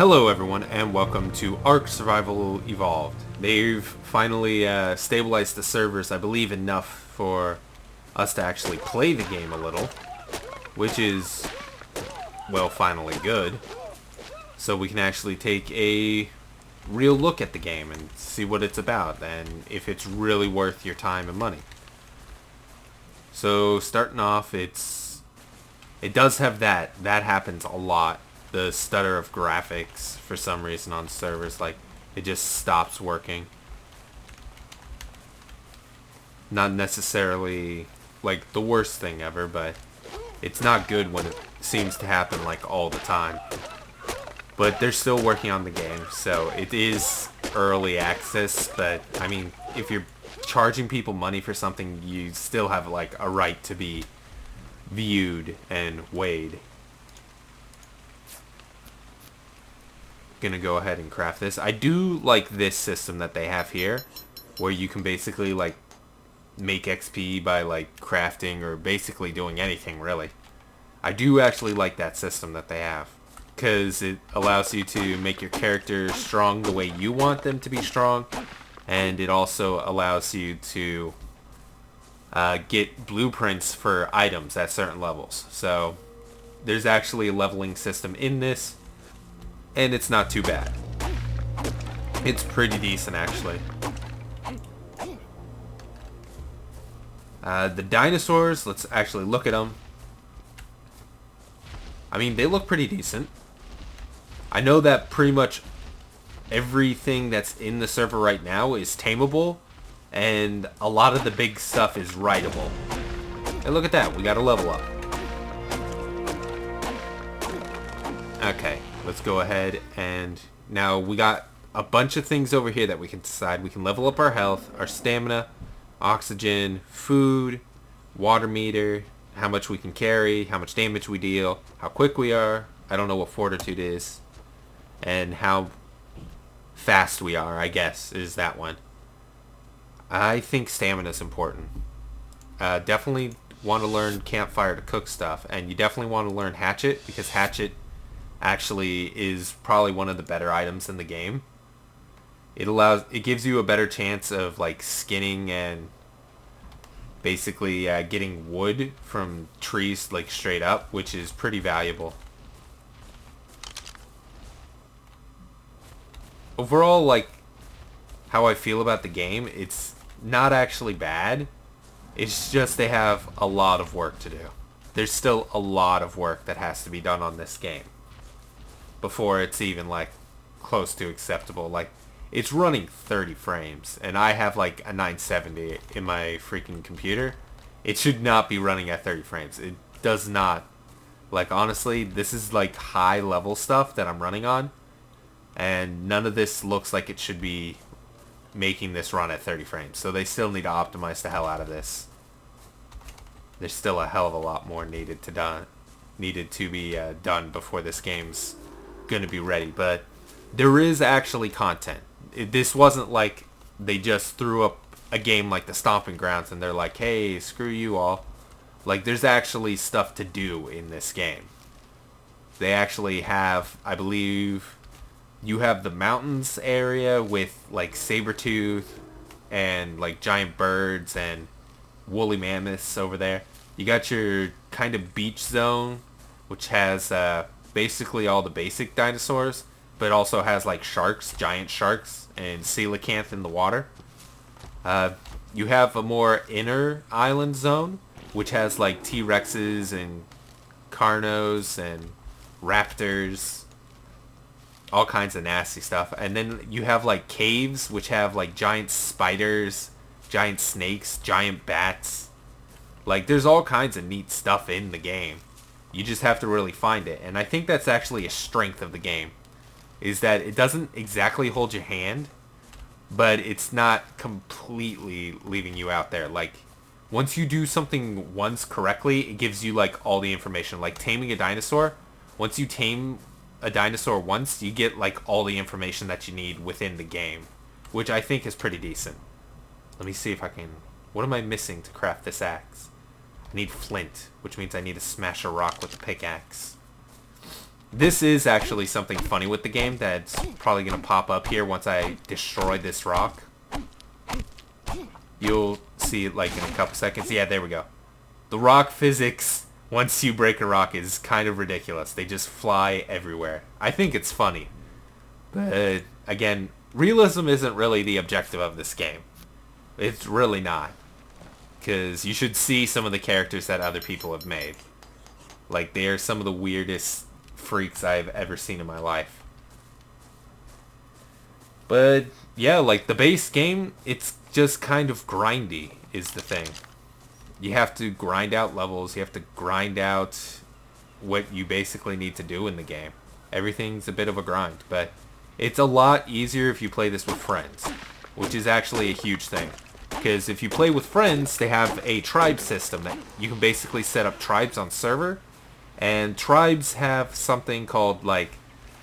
Hello everyone and welcome to Ark Survival Evolved. They've finally stabilized the servers, I believe, enough for us to actually play the game a little, which is, well, finally good. So we can actually take a real look at the game and see what it's about and if it's really worth your time and money. So starting off, it does have that happens a lot. The stutter of graphics for some reason on servers, like it just stops working. Not necessarily like the worst thing ever, but it's not good when it seems to happen like all the time. But they're still working on the game, so it is early access, but I mean, if you're charging people money for something, you still have like a right to be viewed and weighed. Gonna go ahead and craft this. I do like this system that they have here, where you can basically like make XP by like crafting or basically doing anything really. I do actually like that system that they have, because it allows you to make your character strong the way you want them to be strong, and it also allows you to get blueprints for items at certain levels. So there's actually a leveling system in this, and it's not too bad. It's pretty decent, actually. The dinosaurs, let's actually look at them. I mean, they look pretty decent. I know that pretty much everything that's in the server right now is tameable, and a lot of the big stuff is rideable. And look at that, we got a level up. Okay, let's go ahead, and now we got a bunch of things over here that we can decide. We can level up our health, our stamina, oxygen, food, water meter, how much we can carry, how much damage we deal, how quick we are, I don't know what fortitude is, and how fast we are, I guess, is that one. I think stamina is important. Definitely want to learn campfire to cook stuff, and you definitely want to learn hatchet, because hatchet actually is probably one of the better items in the game. It gives you a better chance of like skinning and basically getting wood from trees like straight up, which is pretty valuable. Overall, like how I feel about the game, it's not actually bad. It's just they have a lot of work to do. There's still a lot of work that has to be done on this game before it's even like close to acceptable. Like, it's running 30 frames and I have like a 970 in my freaking computer. It should not be running at 30 frames. It does not. Like, honestly, this is like high level stuff that I'm running on, and none of this looks like it should be making this run at 30 frames. So they still need to optimize the hell out of this. There's still a hell of a lot more needed to be done before this game's gonna be ready. But there is actually content. This wasn't like they just threw up a game like the Stomping Grounds and they're like, hey, screw you all. Like, there's actually stuff to do in this game. They actually have, I believe, you have the mountains area with like saber-tooth and like giant birds and woolly mammoths over there. You got your kind of beach zone, which has basically all the basic dinosaurs, but also has like sharks, giant sharks, and coelacanth in the water. You have a more inner island zone, which has like T-Rexes and Carnos and raptors, all kinds of nasty stuff. And then you have like caves, which have like giant spiders, giant snakes, giant bats. Like, there's all kinds of neat stuff in the game. You just have to really find it. And I think that's actually a strength of the game, is that it doesn't exactly hold your hand, but it's not completely leaving you out there. Like, once you do something once correctly, it gives you like all the information. Like taming a dinosaur. Once you tame a dinosaur once, you get like all the information that you need within the game, which I think is pretty decent. Let me see if I can... What am I missing to craft this axe? I need flint, which means I need to smash a rock with a pickaxe. This is actually something funny with the game that's probably going to pop up here once I destroy this rock. You'll see it like in a couple seconds. Yeah, there we go. The rock physics, once you break a rock, is kind of ridiculous. They just fly everywhere. I think it's funny. But, again, realism isn't really the objective of this game. It's really not. Because you should see some of the characters that other people have made. Like, they are some of the weirdest freaks I've ever seen in my life. But, yeah, like, the base game, it's just kind of grindy, is the thing. You have to grind out levels. You have to grind out what you basically need to do in the game. Everything's a bit of a grind, but it's a lot easier if you play this with friends, which is actually a huge thing. Because if you play with friends, they have a tribe system that you can basically set up tribes on server. And tribes have something called, like,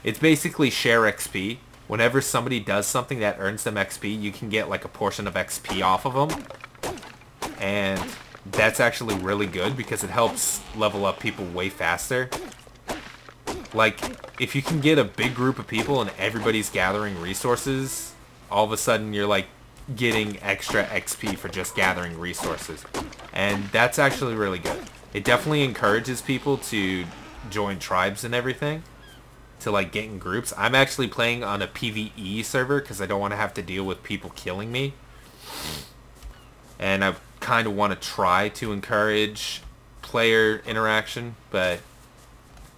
it's basically share XP. Whenever somebody does something that earns them XP, you can get, like, a portion of XP off of them. And that's actually really good because it helps level up people way faster. Like, if you can get a big group of people and everybody's gathering resources, all of a sudden you're, like, getting extra XP for just gathering resources. And that's actually really good. It definitely encourages people to join tribes and everything, to like get in groups. I'm actually playing on a PvE server because I don't want to have to deal with people killing me. And I kind of want to try to encourage player interaction, but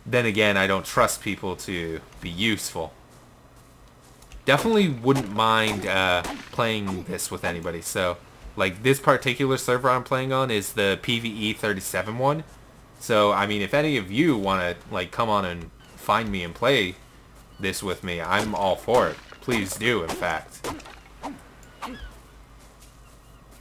then again, I don't trust people to be useful. Definitely wouldn't mind playing this with anybody. So, like, this particular server I'm playing on is the PvE 37 one. So, I mean, if any of you want to, like, come on and find me and play this with me, I'm all for it. Please do, in fact.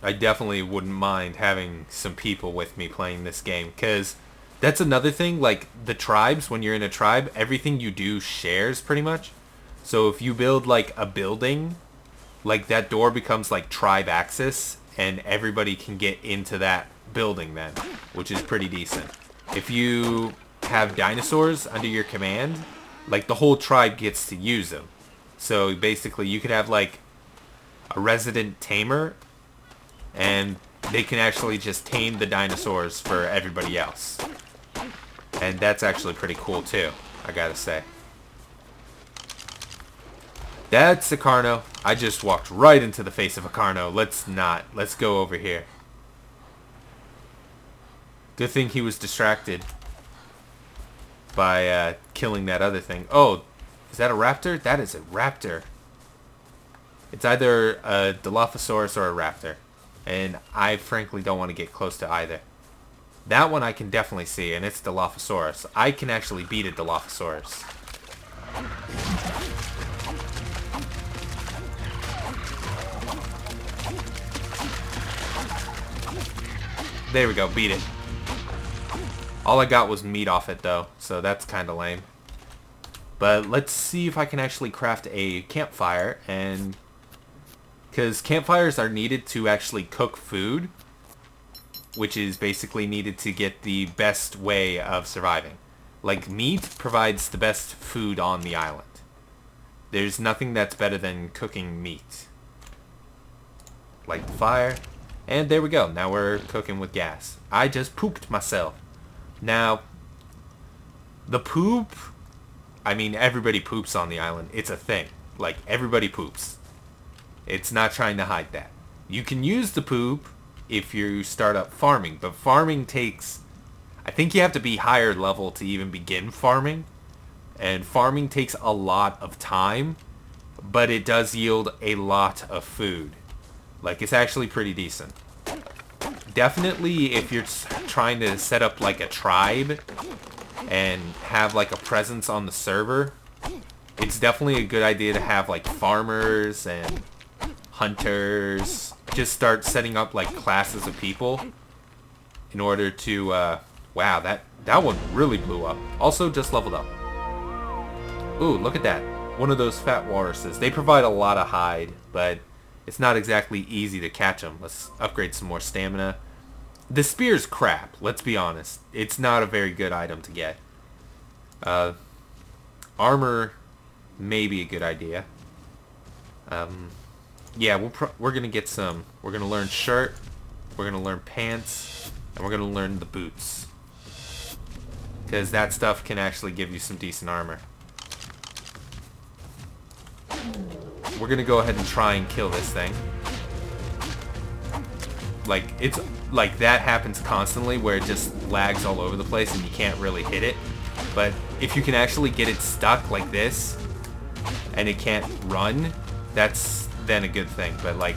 I definitely wouldn't mind having some people with me playing this game, because that's another thing, like, the tribes, when you're in a tribe, everything you do shares, pretty much. So if you build, like, a building, like, that door becomes, like, tribe access, and everybody can get into that building then, which is pretty decent. If you have dinosaurs under your command, like, the whole tribe gets to use them. So basically, you could have, like, a resident tamer, and they can actually just tame the dinosaurs for everybody else. And that's actually pretty cool, too, I gotta say. That's a Carno. I just walked right into the face of a Carno. Let's go over here. Good thing he was distracted by killing that other thing. Oh, is that a raptor? That is a raptor. It's either a Dilophosaurus or a raptor. And I frankly don't want to get close to either. That one I can definitely see, and it's Dilophosaurus. I can actually beat a Dilophosaurus. There we go, beat it. All I got was meat off it though, so that's kind of lame. But let's see if I can actually craft a campfire, and because campfires are needed to actually cook food, which is basically needed to get the best way of surviving. Like, meat provides the best food on the island. There's nothing that's better than cooking meat. Light the fire. And there we go. Now we're cooking with gas. I just pooped myself. Now, the poop, I mean, everybody poops on the island. It's a thing. Like, everybody poops. It's not trying to hide that. You can use the poop if you start up farming, but farming takes, I think you have to be higher level to even begin farming. And farming takes a lot of time, but it does yield a lot of food. Like, it's actually pretty decent. Definitely if you're trying to set up like a tribe and have like a presence on the server, it's definitely a good idea to have like farmers and hunters. Just start setting up like classes of people in order to, wow, that one really blew up. Also just leveled up. Ooh, look at that. One of those fat walruses. They provide a lot of hide, but it's not exactly easy to catch them. Let's upgrade some more stamina. The spear's crap, let's be honest. It's not a very good item to get. Armor may be a good idea. Yeah, we're gonna get some. We're gonna learn shirt. We're gonna learn pants, and we're gonna learn the boots, because that stuff can actually give you some decent armor. We're gonna go ahead and try and kill this thing. Like, it's like that happens constantly where it just lags all over the place and you can't really hit it. But if you can actually get it stuck like this and it can't run, that's then a good thing. But like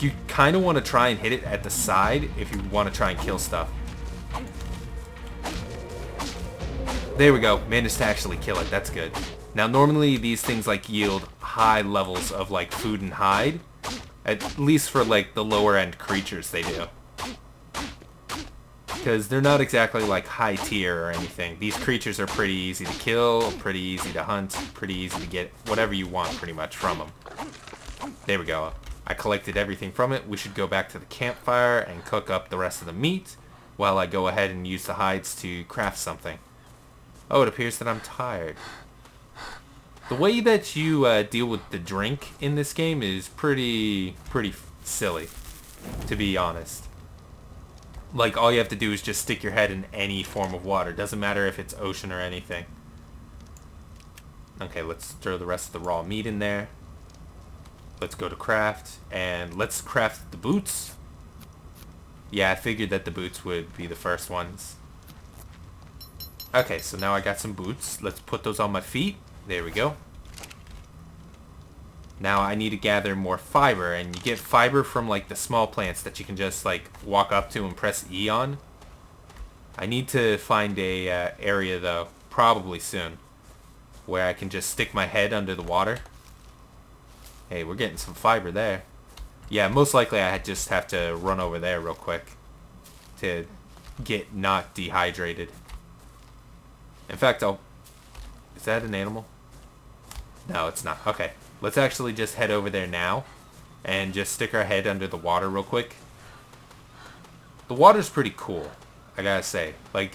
you kind of want to try and hit it at the side if you want to try and kill stuff. There we go. Managed to actually kill it. That's good. Now normally these things like yield high levels of like food and hide. At least for like the lower end creatures they do. Because they're not exactly like high tier or anything. These creatures are pretty easy to kill, pretty easy to hunt, pretty easy to get whatever you want pretty much from them. There we go. I collected everything from it. We should go back to the campfire and cook up the rest of the meat while I go ahead and use the hides to craft something. Oh, it appears that I'm tired. The way that you deal with the drink in this game is pretty silly, to be honest. Like, all you have to do is just stick your head in any form of water. Doesn't matter if it's ocean or anything. Okay, let's throw the rest of the raw meat in there. Let's go to craft, and let's craft the boots. Yeah, I figured that the boots would be the first ones. Okay, so now I got some boots. Let's put those on my feet. There we go. Now I need to gather more fiber, and you get fiber from like the small plants that you can just like walk up to and press E on. I need to find a area though, probably soon, where I can just stick my head under the water. Hey, we're getting some fiber there. Yeah, most likely I just have to run over there real quick to get not dehydrated. In fact, is that an animal? No, it's not. Okay. Let's actually just head over there now and just stick our head under the water real quick. The water's pretty cool, I gotta say. Like,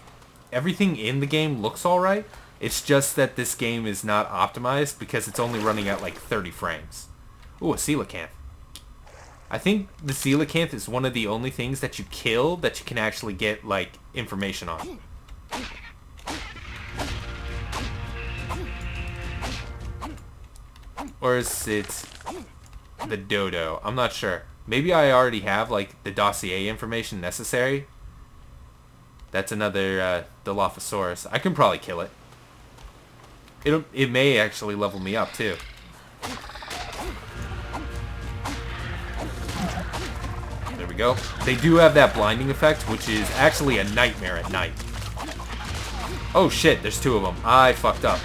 everything in the game looks alright. It's just that this game is not optimized because it's only running at like 30 frames. Ooh, a coelacanth. I think the coelacanth is one of the only things that you kill that you can actually get like information on. Or is it the dodo? I'm not sure. Maybe I already have like the dossier information necessary. That's another Dilophosaurus. I can probably kill it. It may actually level me up too. There we go. They do have that blinding effect, which is actually a nightmare at night. Oh shit, there's two of them. I fucked up.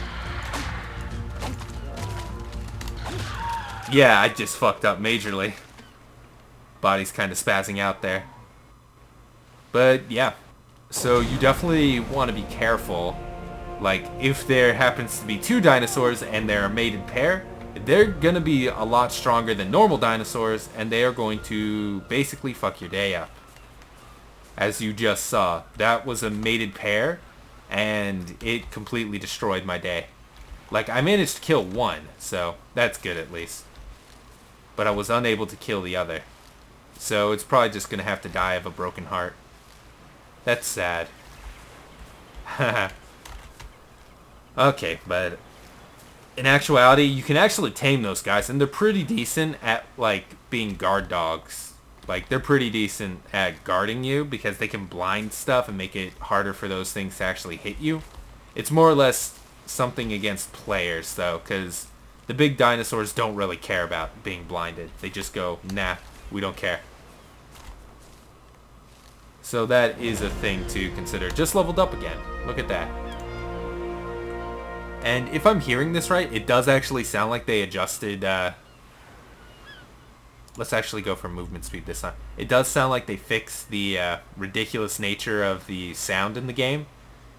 Yeah, I just fucked up majorly. Body's kind of spazzing out there. But yeah, so you definitely want to be careful. Like, if there happens to be two dinosaurs and they're a mated pair, they're going to be a lot stronger than normal dinosaurs, and they are going to basically fuck your day up. As you just saw, that was a mated pair, and it completely destroyed my day. Like, I managed to kill one, so that's good at least. But I was unable to kill the other. So it's probably just going to have to die of a broken heart. That's sad. Okay, but in actuality, you can actually tame those guys, and they're pretty decent at, like, being guard dogs. Like, they're pretty decent at guarding you because they can blind stuff and make it harder for those things to actually hit you. It's more or less something against players, though, because the big dinosaurs don't really care about being blinded. They just go, nah, we don't care. So that is a thing to consider. Just leveled up again. Look at that. And if I'm hearing this right, it does actually sound like they adjusted... let's actually go for movement speed this time. It does sound like they fixed the ridiculous nature of the sound in the game.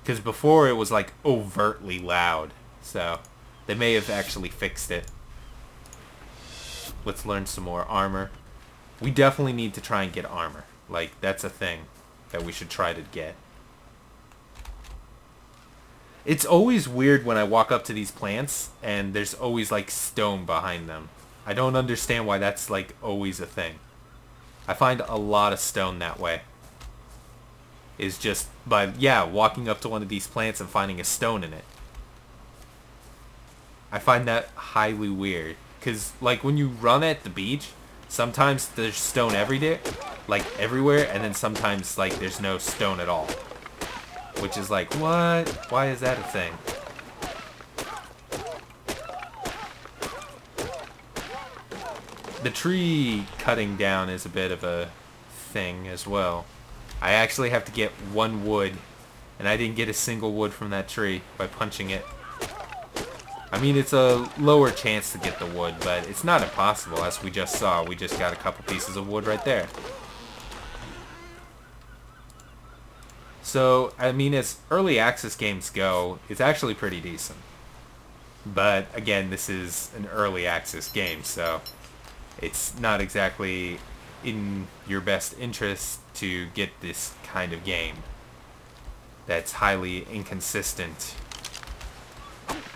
Because before it was like overtly loud. So they may have actually fixed it. Let's learn some more armor. We definitely need to try and get armor. Like, that's a thing that we should try to get. It's always weird when I walk up to these plants and there's always like stone behind them. I don't understand why that's like always a thing. I find a lot of stone that way. Is just by, yeah, walking up to one of these plants and finding a stone in it. I find that highly weird. Because, like, when you run at the beach, sometimes there's stone every day, like, everywhere, and then sometimes, like, there's no stone at all. Which is like, what? Why is that a thing? The tree cutting down is a bit of a thing as well. I actually have to get 1 wood, and I didn't get a single wood from that tree by punching it. I mean, it's a lower chance to get the wood, but it's not impossible, as we just saw. We just got a couple pieces of wood right there. So, I mean, as early access games go, it's actually pretty decent. But, again, this is an early access game, so it's not exactly in your best interest to get this kind of game that's highly inconsistent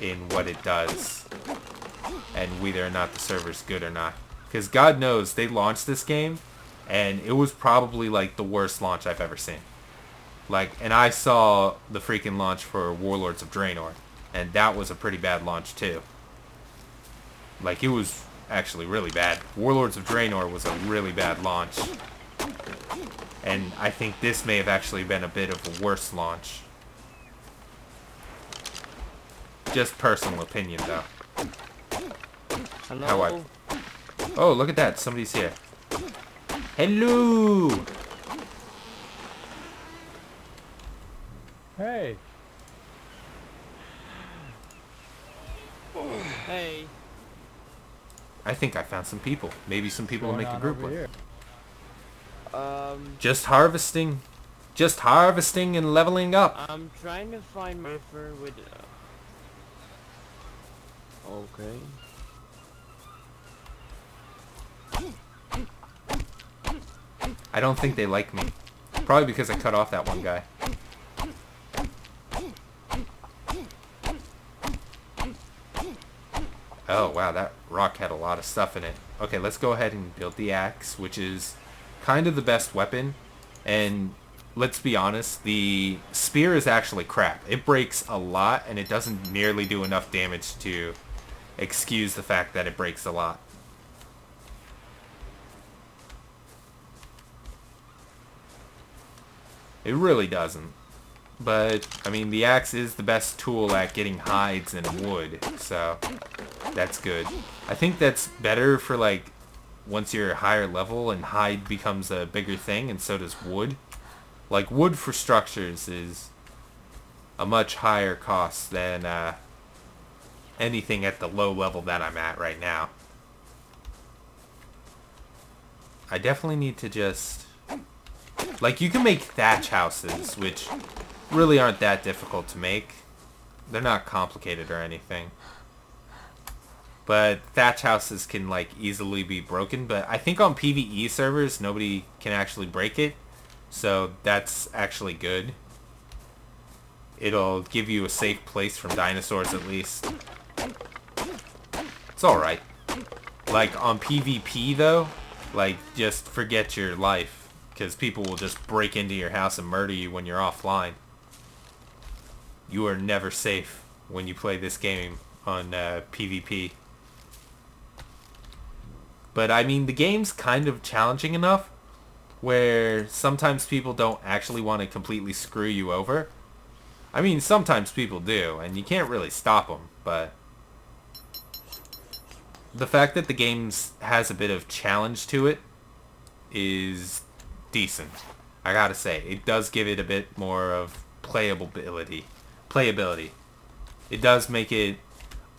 in what it does and whether or not the server's good or not. Because God knows they launched this game and it was probably like the worst launch I've ever seen. Like, and I saw the freaking launch for Warlords of Draenor, and that was a pretty bad launch too. Like, it was actually really bad. Warlords of Draenor was a really bad launch. And I think this may have actually been a bit of a worse launch. Just personal opinion, though. Hello? Oh, look at that. Somebody's here. Hello! Hey. Hey. I think I found some people. Maybe some people to make a group with. Here? Just harvesting. Just harvesting and leveling up. I'm trying to find my fur with... Okay. I don't think they like me. Probably because I cut off that one guy. Oh, wow, that rock had a lot of stuff in it. Okay, let's go ahead and build the axe, which is kind of the best weapon. And let's be honest, the spear is actually crap. It breaks a lot, and it doesn't nearly do enough damage to excuse the fact that it breaks a lot. It really doesn't. But, I mean, the axe is the best tool at getting hides and wood, so that's good. I think that's better for, like, once you're a higher level and hide becomes a bigger thing, and so does wood. Like, wood for structures is a much higher cost than anything at the low level that I'm at right now. I definitely need to just... Like, you can make thatch houses, which really aren't that difficult to make. They're not complicated or anything. But thatch houses can, like, easily be broken. But I think on PvE servers, nobody can actually break it. So that's actually good. It'll give you a safe place from dinosaurs, at least. It's alright. Like, on PvP, though, like, just forget your life. Because people will just break into your house and murder you when you're offline. You are never safe when you play this game on PvP. But, I mean, the game's kind of challenging enough where sometimes people don't actually want to completely screw you over. I mean, sometimes people do, and you can't really stop them, but the fact that the game has a bit of challenge to it is decent. I gotta say, it does give it a bit more of playability. It does make it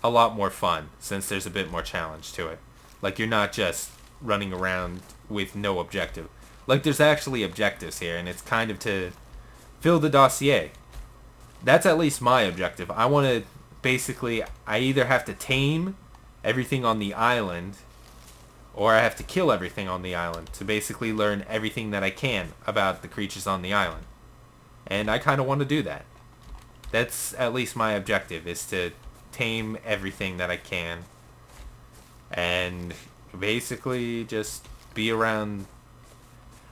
a lot more fun since there's a bit more challenge to it. Like, you're not just running around with no objective. Like, there's actually objectives here, and it's kind of to fill the dossier. That's at least my objective. I want to basically, I either have to tame everything on the island, or I have to kill everything on the island to basically learn everything that I can about the creatures on the island. And I kind of want to do that. That's at least my objective, is to tame everything that I can. And basically just be around...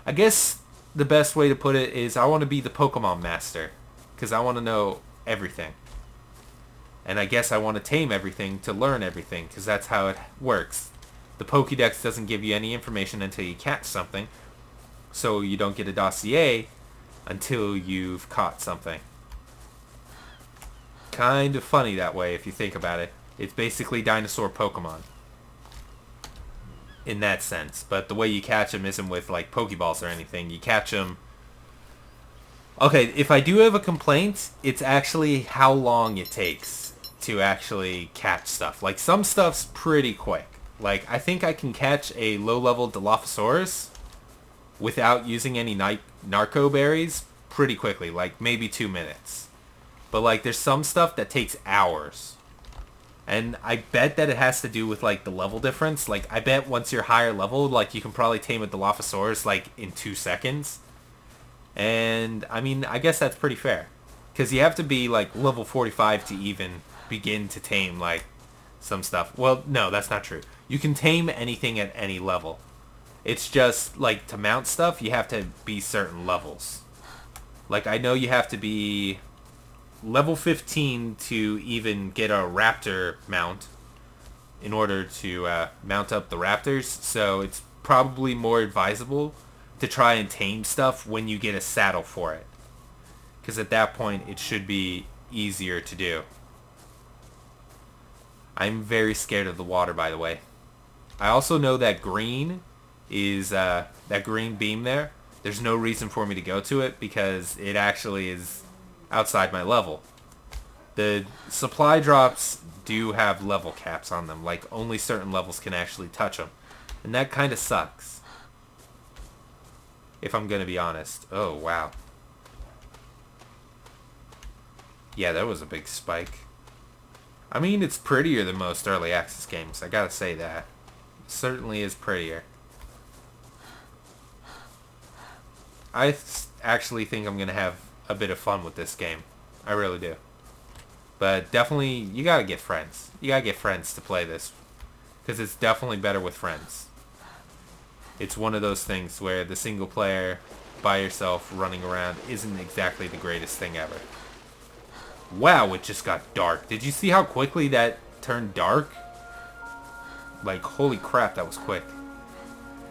I guess the best way to put it is I want to be the Pokemon master. Because I want to know everything. And I guess I want to tame everything to learn everything. Because that's how it works. The Pokédex doesn't give you any information until you catch something. So you don't get a dossier until you've caught something. Kind of funny that way if you think about it. It's basically dinosaur Pokemon. In that sense. But the way you catch them isn't with like Pokeballs or anything. You catch them... Okay, if I do have a complaint, it's actually how long it takes to actually catch stuff. Like some stuff's pretty quick. Like I think I can catch a low-level Dilophosaurus without using any narco berries pretty quickly. Like maybe 2 minutes. But like there's some stuff that takes hours. And I bet that it has to do with like the level difference. Like I bet once you're higher level, like you can probably tame a Dilophosaurus like in 2 seconds. And I mean, I guess that's pretty fair. Because you have to be like level 45 to even begin to tame like some stuff. Well, no, that's not true. You can tame anything at any level. It's just like to mount stuff, you have to be certain levels. Like I know you have to be level 15 to even get a raptor mount in order to mount up the raptors. So it's probably more advisable to try and tame stuff when you get a saddle for it. Because at that point it should be easier to do. I'm very scared of the water, by the way. I also know that green is, that green beam there. There's no reason for me to go to it because it actually is outside my level. The supply drops do have level caps on them. Like only certain levels can actually touch them. And that kind of sucks. If I'm going to be honest. Oh, wow. Yeah, that was a big spike. I mean, it's prettier than most early access games. I gotta say that. It certainly is prettier. I actually think I'm gonna have a bit of fun with this game. I really do. But definitely, you gotta get friends. You gotta get friends to play this. Because it's definitely better with friends. It's one of those things where the single player, by yourself, running around, isn't exactly the greatest thing ever. Wow, it just got dark. Did you see how quickly that turned dark? Like, holy crap, that was quick.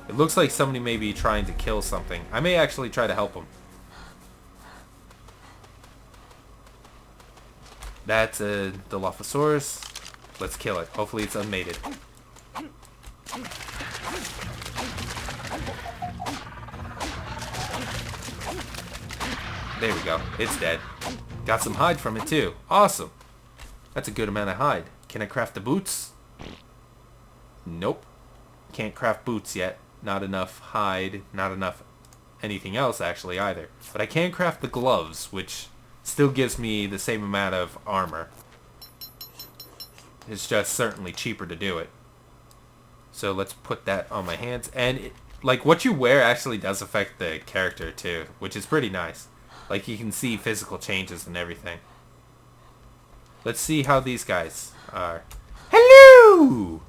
It looks like somebody may be trying to kill something. I may actually try to help them. That's a Dilophosaurus. Let's kill it. Hopefully it's unmated. There we go. It's dead. Got some hide from it too. Awesome. That's a good amount of hide. Can I craft the boots? Nope. Can't craft boots yet. Not enough hide. Not enough anything else actually either. But I can craft the gloves, which still gives me the same amount of armor. It's just certainly cheaper to do it. So let's put that on my hands. And it, like what you wear actually does affect the character too, which is pretty nice. Like you can see physical changes and everything. Let's see how these guys are. Hello!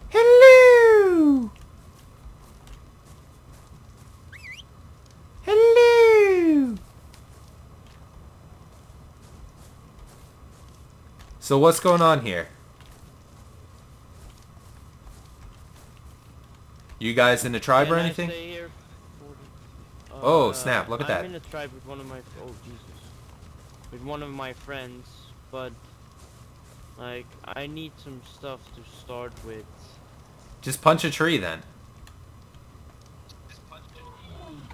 Hello! Hello! So what's going on here? You guys in a tribe or anything? Oh snap! Look at that. I'm in a tribe with one of my with one of my friends, but like I need some stuff to start with. Just punch a tree then.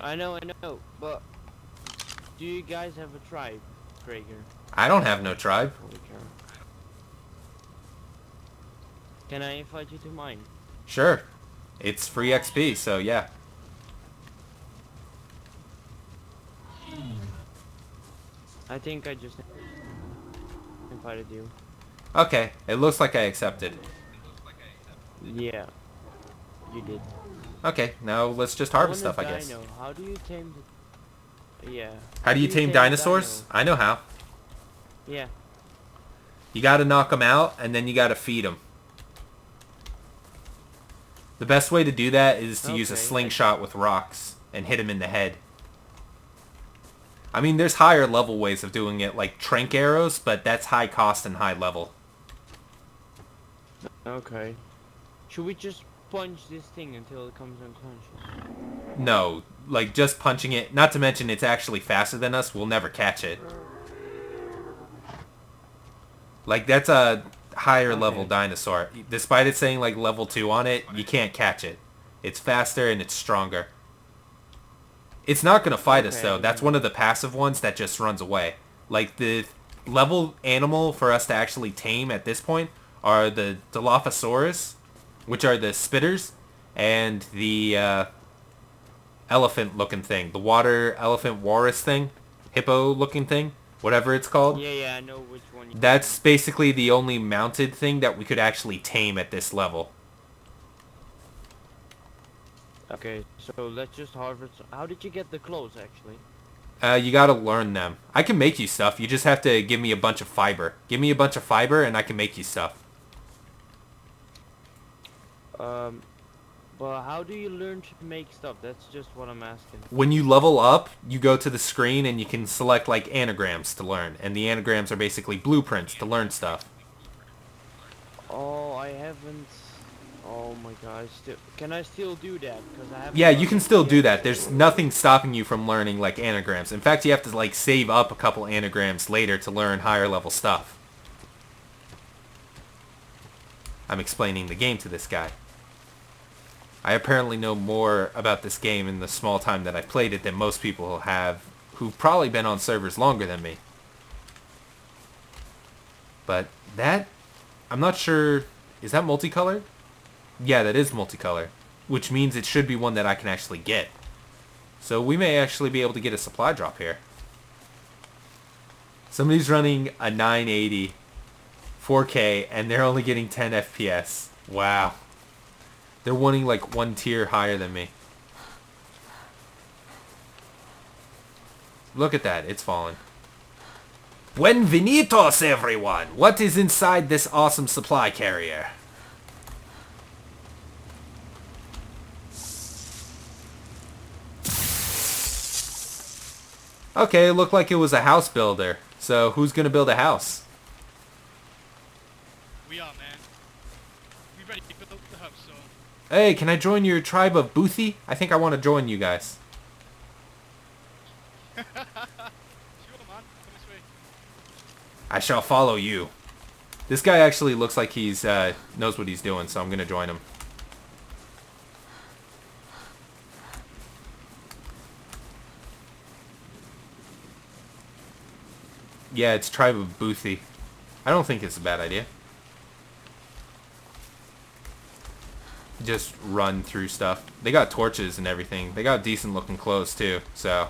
I know, but do you guys have a tribe, Gregor? I don't have no tribe. Can I invite you to mine? Sure. It's free XP, so yeah. I think I just invited you. Okay, it looks like I accepted. Yeah, you did. Okay, now let's just harvest stuff, I guess. Dino. How do you tame Yeah. How do you tame dinosaurs? Dino? I know how. Yeah. You gotta knock them out, and then you gotta feed them. The best way to do that is to use a slingshot with rocks and hit him in the head. I mean, there's higher level ways of doing it, like trank arrows, but that's high cost and high level. Okay. Should we just punch this thing until it comes unconscious? No, like just punching it, not to mention it's actually faster than us, we'll never catch it. Like, that's a higher level dinosaur. Despite it saying like level 2 on it, you can't catch it. It's faster and it's stronger. It's not going to fight us though. That's one of the passive ones that just runs away. Like, the level animal for us to actually tame at this point are the Dilophosaurus, which are the spitters, and the elephant looking thing. The water elephant walrus thing. Hippo looking thing. Whatever it's called. Yeah, I know which one. That's basically the only mounted thing that we could actually tame at this level. Okay, so let's just harvest. How did you get the clothes, actually? You gotta learn them. I can make you stuff. You just have to give me a bunch of fiber. Give me a bunch of fiber and I can make you stuff. But how do you learn to make stuff? That's just what I'm asking. When you level up, you go to the screen and you can select like anagrams to learn. And the anagrams are basically blueprints to learn stuff. Oh, I haven't... Oh my god, can I still do that? Because I haven't... Yeah, you can still do that. There's nothing stopping you from learning like anagrams. In fact, you have to like save up a couple anagrams later to learn higher level stuff. I'm explaining the game to this guy. I apparently know more about this game in the small time that I've played it than most people have who've probably been on servers longer than me. But that, I'm not sure, is that multicolored? Yeah, that is multicolor, which means it should be one that I can actually get. So we may actually be able to get a supply drop here. Somebody's running a 980 4K and they're only getting 10 FPS. Wow. They're wanting like one tier higher than me. Look at that, it's fallen. Buenvenidos, everyone! What is inside this awesome supply carrier? Okay, it looked like it was a house builder. So who's gonna build a house? We are, man. We ready to build the house, so... Hey, can I join your tribe of Boothie? I think I want to join you guys. Sure, man. Come this way. I shall follow you. This guy actually looks like he's knows what he's doing, so I'm gonna join him. Yeah, it's tribe of Boothie. I don't think it's a bad idea. Just run through stuff. They got torches and everything. They got decent looking clothes too, so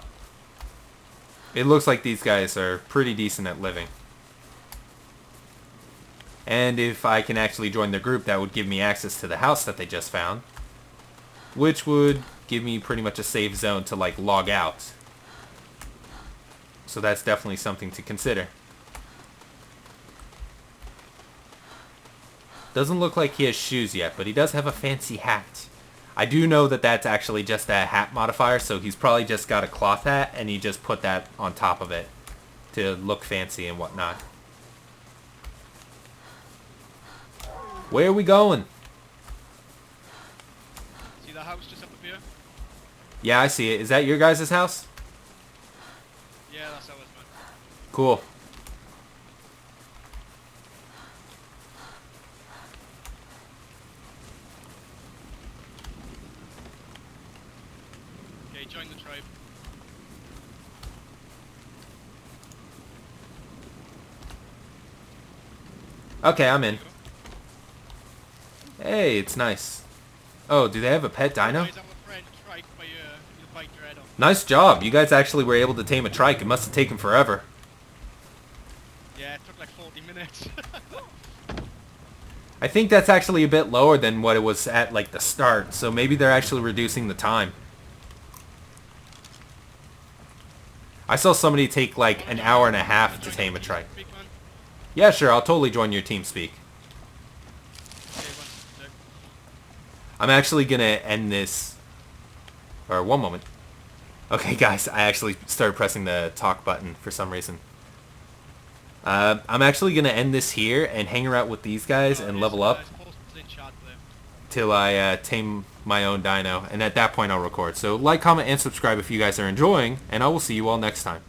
it looks like these guys are pretty decent at living. And if I can actually join their group, that would give me access to the house that they just found, which would give me pretty much a safe zone to like log out. So that's definitely something to consider. Doesn't look like he has shoes yet, but he does have a fancy hat. I do know that that's actually just a hat modifier, so he's probably just got a cloth hat and he just put that on top of it to look fancy and whatnot. Where are we going? See that house just up here? Yeah, I see it. Is that your guys' house? Yeah, that's ours, man. Cool. Okay, join the tribe. Okay, I'm in. Hey, it's nice. Oh, do they have a pet dino? Guys, I'm a friend, trike by your bike your head off. Nice job. You guys actually were able to tame a trike. It must have taken forever. Yeah, it took like 40 minutes. I think that's actually a bit lower than what it was at like the start, so maybe they're actually reducing the time. I saw somebody take like an hour and a half to tame a trike. Yeah, sure, I'll totally join your team speak. I'm actually gonna end this, or one moment. Okay guys, I actually started pressing the talk button for some reason. I'm actually gonna end this here and hang around with these guys and level up till I tame my own dino, and at that point I'll record. So like, comment, and subscribe if you guys are enjoying, and I will see you all next time.